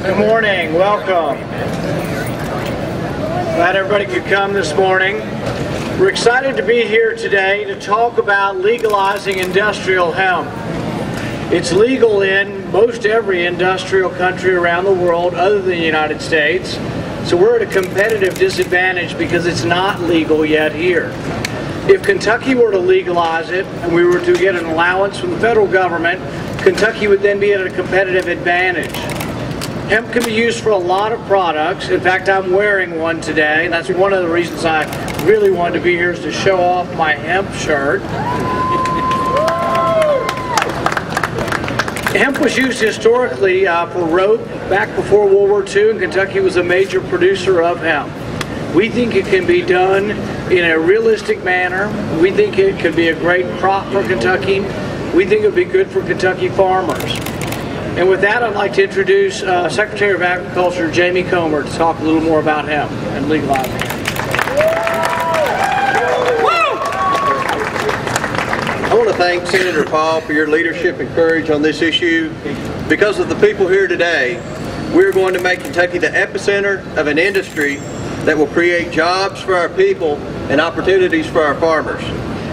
Good morning, welcome. Glad everybody could come this morning. We're excited to be here today to talk about legalizing industrial hemp. It's legal in most every industrial country around the world other than the United States. So we're at a competitive disadvantage because it's not legal yet here. If Kentucky were to legalize it and we were to get an allowance from the federal government, Kentucky would then be at a competitive advantage. Hemp can be used for a lot of products. In fact, I'm wearing one today. That's one of the reasons I really wanted to be here, is to show off my hemp shirt. Hemp was used historically for rope back before World War II, and Kentucky was a major producer of hemp. We think it can be done in a realistic manner. We think it could be a great crop for Kentucky. We think it would be good for Kentucky farmers. And with that, I'd like to introduce Secretary of Agriculture Jamie Comer to talk a little more about hemp and legalizing it. I want to thank Senator Paul for your leadership and courage on this issue. Because of the people here today, we're going to make Kentucky the epicenter of an industry that will create jobs for our people and opportunities for our farmers.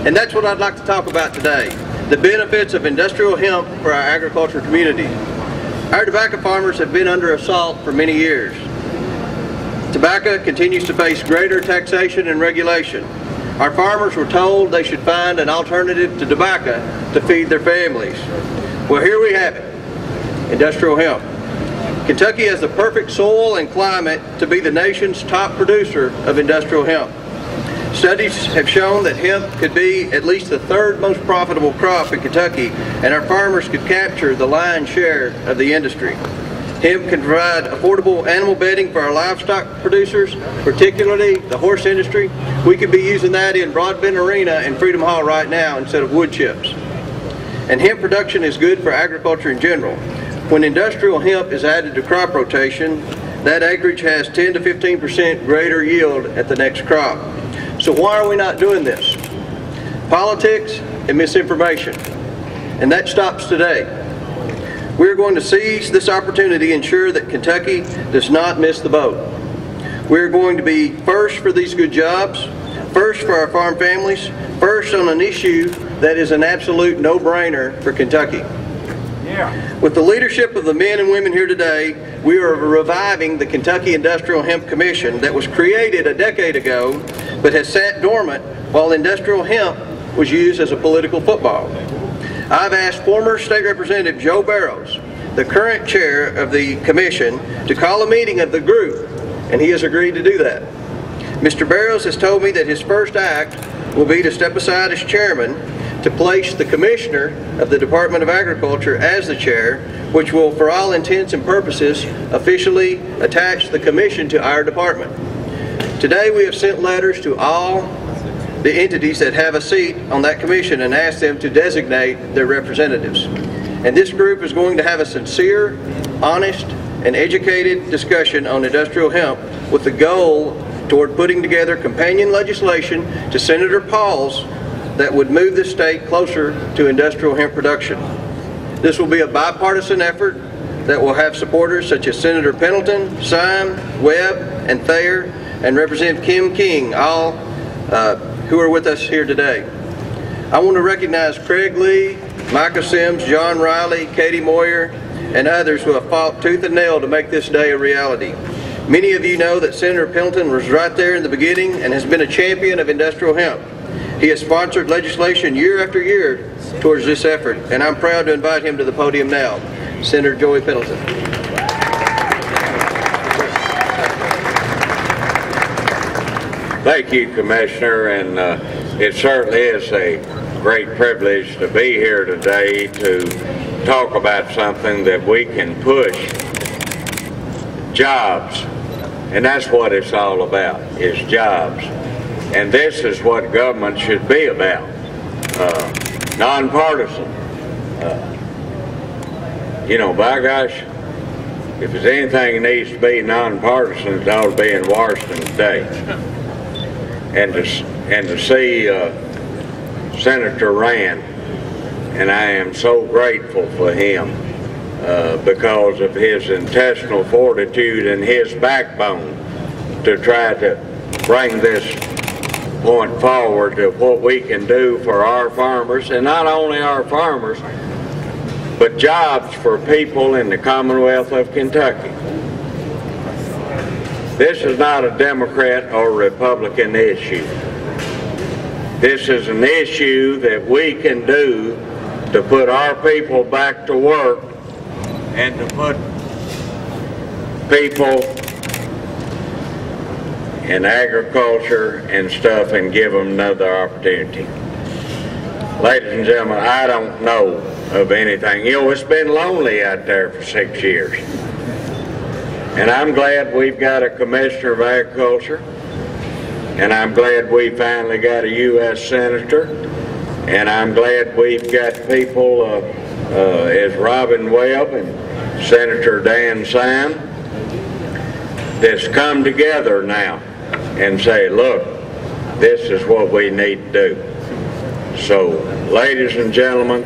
And that's what I'd like to talk about today: the benefits of industrial hemp for our agriculture community. Our tobacco farmers have been under assault for many years. Tobacco continues to face greater taxation and regulation. Our farmers were told they should find an alternative to tobacco to feed their families. Well, here we have it: industrial hemp. Kentucky has the perfect soil and climate to be the nation's top producer of industrial hemp. Studies have shown that hemp could be at least the third most profitable crop in Kentucky, and our farmers could capture the lion's share of the industry. Hemp can provide affordable animal bedding for our livestock producers, particularly the horse industry. We could be using that in Broadbent Arena and Freedom Hall right now instead of wood chips. And hemp production is good for agriculture in general. When industrial hemp is added to crop rotation, that acreage has 10 to 15% greater yield at the next crop. So why are we not doing this? Politics and misinformation. And that stops today. We're going to seize this opportunity and ensure that Kentucky does not miss the boat. We're going to be first for these good jobs, first for our farm families, first on an issue that is an absolute no-brainer for Kentucky. With the leadership of the men and women here today, we are reviving the Kentucky Industrial Hemp Commission that was created a decade ago but has sat dormant while industrial hemp was used as a political football. I've asked former State Representative Joe Barrows, the current chair of the commission, to call a meeting of the group, and he has agreed to do that. Mr. Barrows has told me that his first act will be to step aside as chairman to place the Commissioner of the Department of Agriculture as the chair, which will, for all intents and purposes, officially attach the commission to our department. Today we have sent letters to all the entities that have a seat on that commission and asked them to designate their representatives. And this group is going to have a sincere, honest, and educated discussion on industrial hemp with the goal toward putting together companion legislation to Senator Paul's that would move the state closer to industrial hemp production. This will be a bipartisan effort that will have supporters such as Senator Pendleton, Seum, Webb, and Thayer, and Representative Kim King, all who are with us here today. I want to recognize Craig Lee, Micah Sims, John Riley, Katie Moyer, and others who have fought tooth and nail to make this day a reality. Many of you know that Senator Pendleton was right there in the beginning and has been a champion of industrial hemp. He has sponsored legislation year after year towards this effort, and I'm proud to invite him to the podium now. Senator Joey Pendleton. Thank you, Commissioner, and it certainly is a great privilege to be here today to talk about something that we can push: jobs. And that's what it's all about, is jobs. And this is what government should be about, nonpartisan. You know, by gosh, if there's anything that needs to be nonpartisan, it ought to be in Washington today. And to see Senator Rand and I am so grateful for him because of his intestinal fortitude and his backbone to try to bring this point forward of what we can do for our farmers, and not only our farmers, but jobs for people in the Commonwealth of Kentucky. This is not a Democrat or Republican issue. This is an issue that we can do to put our people back to work and to put people in agriculture and stuff and give them another opportunity. Ladies and gentlemen, I don't know of anything. You know, it's been lonely out there for 6 years. And I'm glad we've got a Commissioner of Agriculture, and I'm glad we finally got a U.S. Senator, and I'm glad we've got people as Robin Webb and Senator Dan Seum that's come together now and say, look, this is what we need to do. So, ladies and gentlemen,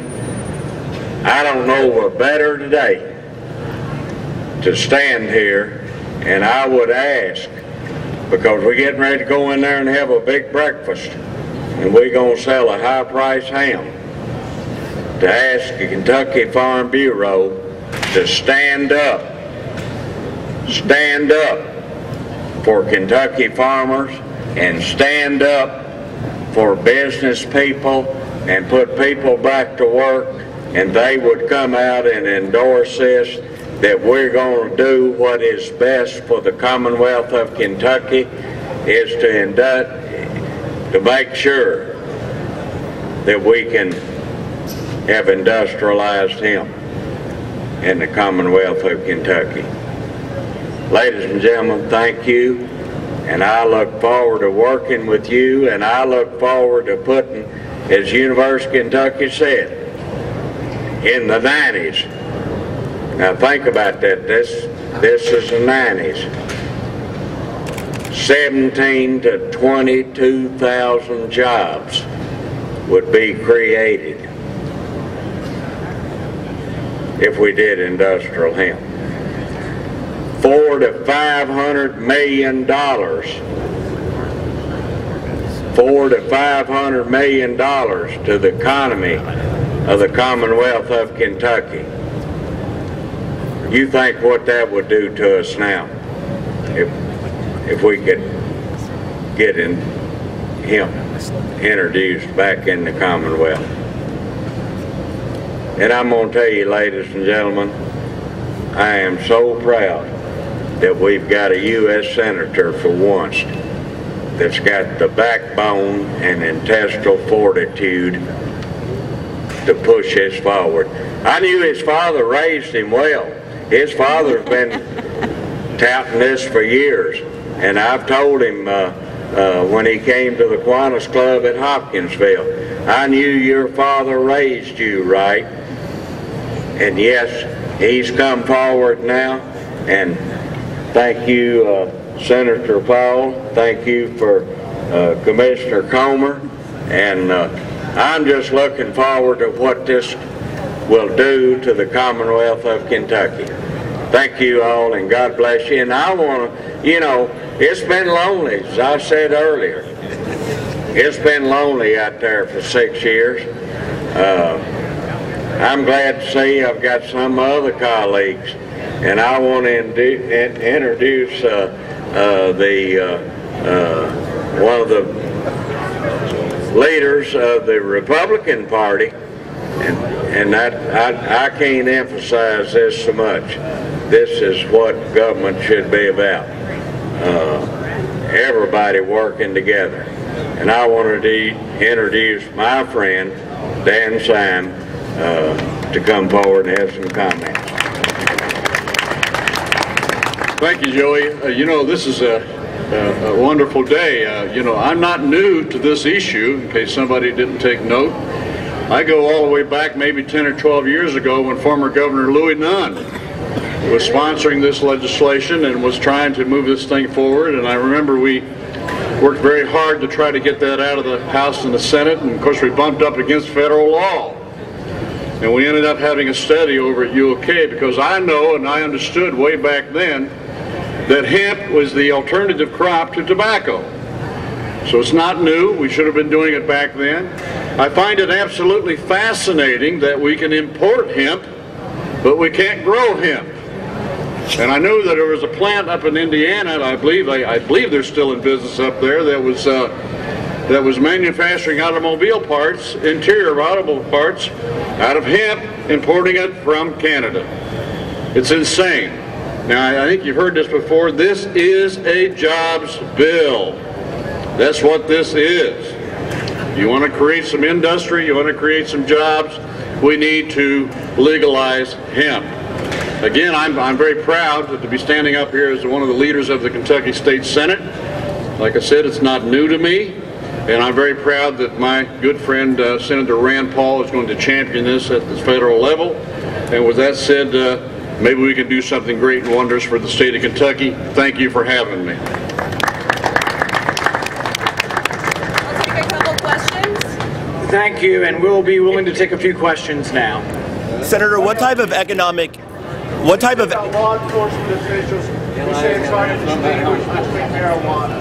I don't know a better today to stand here, and I would ask, because we're getting ready to go in there and have a big breakfast, and we're going to sell a high-price ham, to ask the Kentucky Farm Bureau to stand up for Kentucky farmers and stand up for business people and put people back to work, and they would come out and endorse this, that we're going to do what is best for the Commonwealth of Kentucky, is to make sure that we can have industrialized hemp in the Commonwealth of Kentucky. Ladies and gentlemen, thank you, and I look forward to working with you, and I look forward to putting, as University of Kentucky said, in the 90s. Now think about that. This is the 90s. 17 to 22,000 jobs would be created if we did industrial hemp. $400 to $500 million. $400 to $500 million to the economy of the Commonwealth of Kentucky. You think what that would do to us now if we could get hemp introduced back in the Commonwealth. And I'm going to tell you, ladies and gentlemen, I am so proud that we've got a U.S. Senator for once that's got the backbone and intestinal fortitude to push this forward. I knew his father raised him well. His father's been touting this for years, and I've told him when he came to the Kiwanis Club at Hopkinsville, I knew your father raised you right. And yes, he's come forward now, and thank you, Senator Paul. Thank you for Commissioner Comer, and I'm just looking forward to what this will do to the Commonwealth of Kentucky. Thank you all, and God bless you. And I want to, you know, it's been lonely, as I said earlier. It's been lonely out there for 6 years. I'm glad to see I've got some other colleagues, and I want to introduce one of the leaders of the Republican Party, and I can't emphasize this so much. This is what government should be about. Everybody working together. And I wanted to introduce my friend, Dan Seum, to come forward and have some comments. Thank you, Joey. You know, this is a wonderful day. You know, I'm not new to this issue, in case somebody didn't take note. I go all the way back maybe 10 or 12 years ago when former Governor Louis Nunn was sponsoring this legislation and was trying to move this thing forward. And I remember we worked very hard to try to get that out of the House and the Senate. And of course we bumped up against federal law. And we ended up having a study over at UK, because I know and I understood way back then that hemp was the alternative crop to tobacco. So it's not new. We should have been doing it back then. I find it absolutely fascinating that we can import hemp, but we can't grow hemp. And I knew that there was a plant up in Indiana, and I believe they're still in business up there, that was manufacturing automobile parts, interior of automobile parts, out of hemp, importing it from Canada. It's insane. Now, I think you've heard this before. This is a jobs bill. That's what this is. You want to create some industry, you want to create some jobs, we need to legalize hemp. Again, I'm very proud to be standing up here as one of the leaders of the Kentucky State Senate. Like I said, it's not new to me, and I'm very proud that my good friend Senator Rand Paul is going to champion this at the federal level. And with that said, maybe we can do something great and wonders for the state of Kentucky. Thank you for having me. Thank you, and we'll be willing to take a few questions now. Senator, what type of law enforcement officials who say trying to distinguish between marijuana?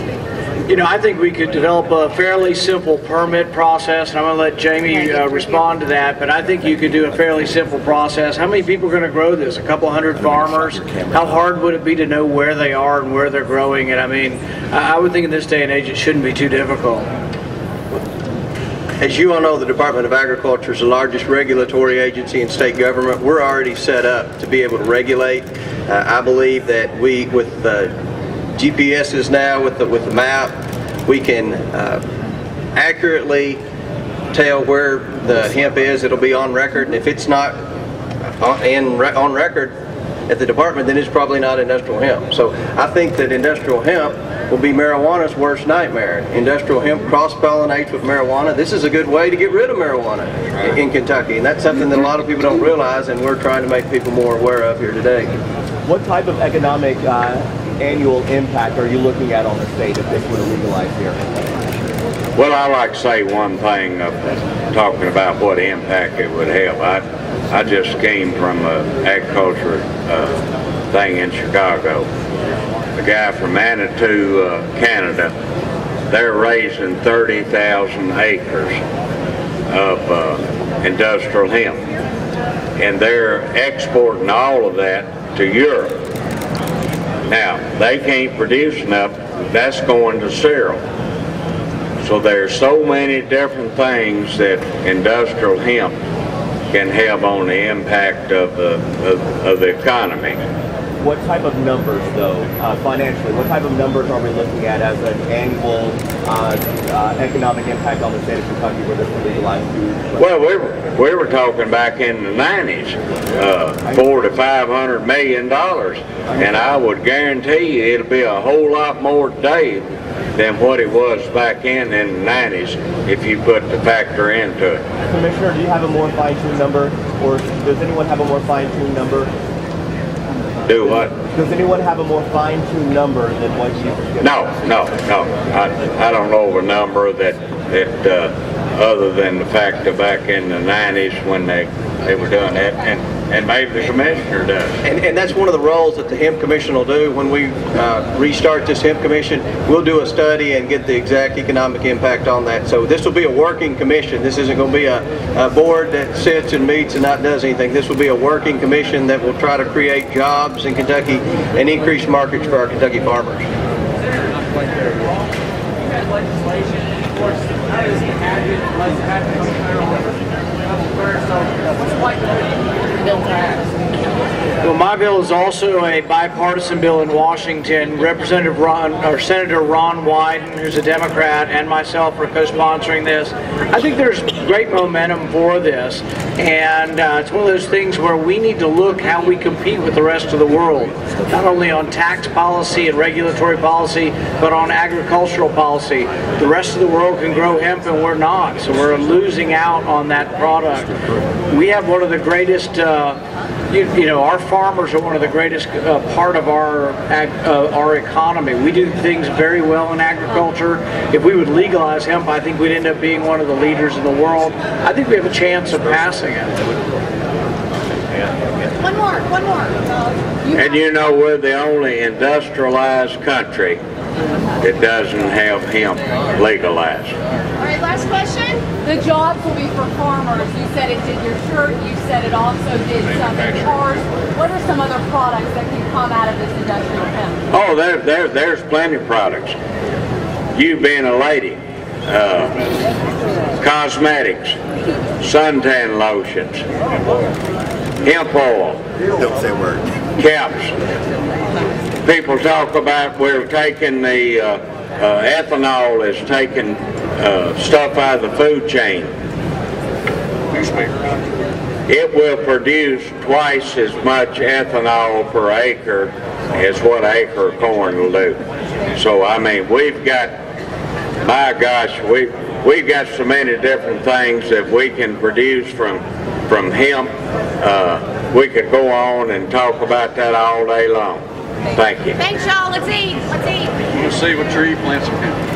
You know, I think we could develop a fairly simple permit process, and I'm going to let Jamie respond to that, but I think you could do a fairly simple process. How many people are going to grow this? A couple hundred farmers? How hard would it be to know where they are and where they're growing it? I mean, I would think in this day and age it shouldn't be too difficult. As you all know, the Department of Agriculture is the largest regulatory agency in state government. We're already set up to be able to regulate. I believe that we, with the GPSs now, with the map, we can accurately tell where the hemp is. It'll be on record, and if it's not on record at the department, then it's probably not industrial hemp. So I think that industrial hemp will be marijuana's worst nightmare. Industrial hemp cross-pollinates with marijuana. This is a good way to get rid of marijuana in Kentucky, and that's something that a lot of people don't realize, and we're trying to make people more aware of here today. What type of economic annual impact are you looking at on the state if this were to legalize here? Well, I like to say one thing of talking about what impact it would have. I just came from an agriculture thing in Chicago. The guy from Manitou, Canada, they're raising 30,000 acres of industrial hemp, and they're exporting all of that to Europe. Now, they can't produce enough. That's going to Cyril. So there's so many different things that industrial hemp can have on the impact of the economy. What type of numbers, though, financially, what type of numbers are we looking at as an annual economic impact on the state of Kentucky where this is legalized? Well, we were talking back in the 90s, $400 to $500 million, and I would guarantee you it'll be a whole lot more today than what it was back in the 90s if you put the factor into it. Commissioner, do you have a more fine-tuned number, or does anyone have a more fine-tuned number? Do what? Does anyone have a more fine-tuned number than what you just No. I don't know of a number that other than the fact that back in the 90s when they were doing that, and maybe the commissioner does. And that's one of the roles that the Hemp Commission will do. When we restart this Hemp Commission, we'll do a study and get the exact economic impact on that. So this will be a working commission. This isn't going to be a board that sits and meets and not does anything. This will be a working commission that will try to create jobs in Kentucky and increase markets for our Kentucky farmers. Well, my bill is also a bipartisan bill in Washington. Senator Ron Wyden, who's a Democrat, and myself are co-sponsoring this. I think there's great momentum for this, and it's one of those things where we need to look how we compete with the rest of the world, not only on tax policy and regulatory policy, but on agricultural policy. The rest of the world can grow hemp and we're not, so we're losing out on that product. We have one of the greatest our farmers are one of the greatest part of our economy. We do things very well in agriculture. If we would legalize hemp, I think we'd end up being one of the leaders in the world. I think we have a chance of passing it. One more. And you know, we're the only industrialized country that doesn't have hemp legalized. All right, last question. The jobs will be for farmers. You said it did your shirt. You said it also did some in cars. What are some other products that can come out of this industrial hemp? Oh, there's plenty of products. You being a lady, cosmetics, suntan lotions, hemp oil, Don't say a word. caps. People talk about we're taking the ethanol is taking stuff out of the food chain. It will produce twice as much ethanol per acre as what an acre of corn will do. So I mean, we've got, my gosh, we've got so many different things that we can produce from hemp. We could go on and talk about that all day long. Thank you. Thanks, y'all. Let's eat. Let's see what tree plants some hemp.